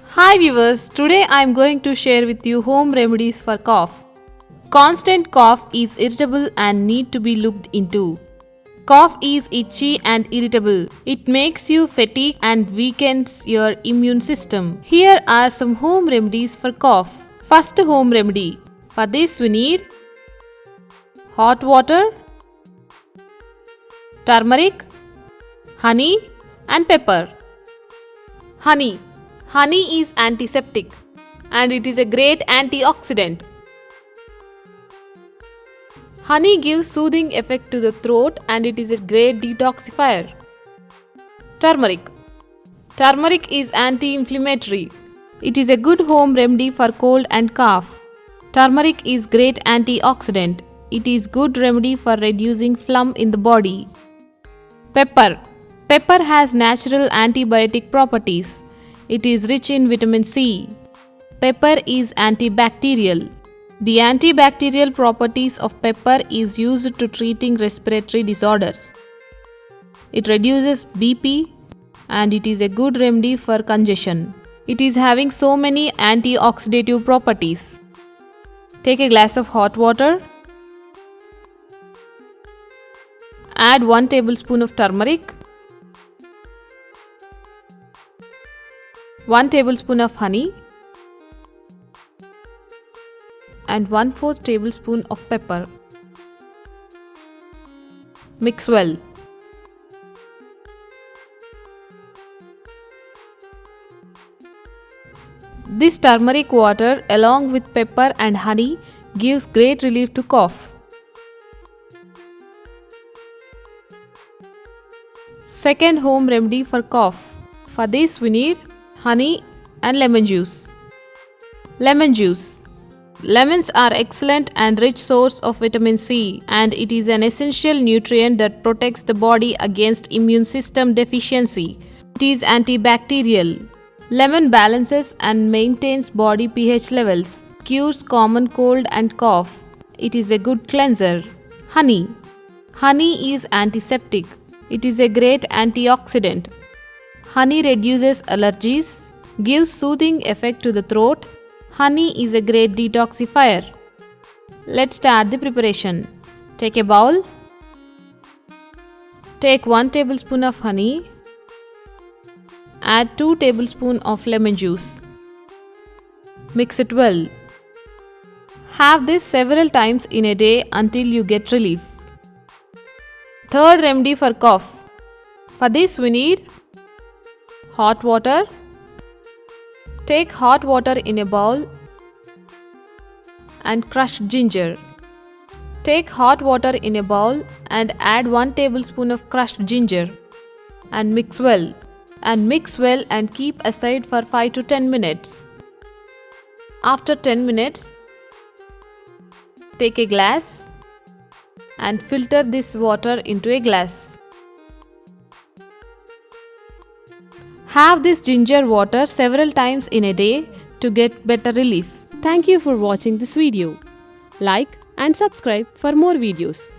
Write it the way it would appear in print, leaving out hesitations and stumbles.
Hi viewers, today I am going to share with you home remedies for cough. Constant cough is irritable and need to be looked into. Cough is itchy and irritable. It makes you fatigued and weakens your immune system. Here are some home remedies for cough. First home remedy. For this we need hot water, turmeric, honey and pepper. Honey. Honey is antiseptic and it is a great antioxidant. Honey gives soothing effect to the throat and it is a great detoxifier. Turmeric. Turmeric is anti-inflammatory. It is a good home remedy for cold and cough. Turmeric is great antioxidant. It is good remedy for reducing phlegm in the body. Pepper. Pepper has natural antibiotic properties. It is rich in vitamin C. Pepper is antibacterial. The antibacterial properties of pepper is used to treating respiratory disorders. It reduces BP and it is a good remedy for congestion. It is having so many antioxidative properties. Take a glass of hot water. Add 1 tablespoon of turmeric, 1 tablespoon of honey and 1/4 tablespoon of pepper. Mix well. This turmeric water along with pepper and honey gives great relief to cough. Second home remedy for cough. For this we need honey and lemon juice. Lemon juice. Lemons are excellent and rich source of vitamin C and it is an essential nutrient that protects the body against immune system deficiency. It is antibacterial. Lemon balances and maintains body pH levels, cures common cold and cough. It is a good cleanser. Honey. Honey is antiseptic. It is a great antioxidant. Honey reduces allergies, gives soothing effect to the throat. Honey is a great detoxifier. Let's start the preparation. Take a bowl. Take 1 tablespoon of honey. Add 2 tablespoons of lemon juice. Mix it well. Have this several times in a day until you get relief. Third remedy for cough. For this we need hot water. Take hot water in a bowl and crushed ginger. Take hot water in a bowl and add 1 tablespoon of crushed ginger and mix well. And keep aside for 5 to 10 minutes. After 10 minutes, take a glass and filter this water into a glass. Have this ginger water several times in a day to get better relief. Thank you for watching this video. Like and subscribe for more videos.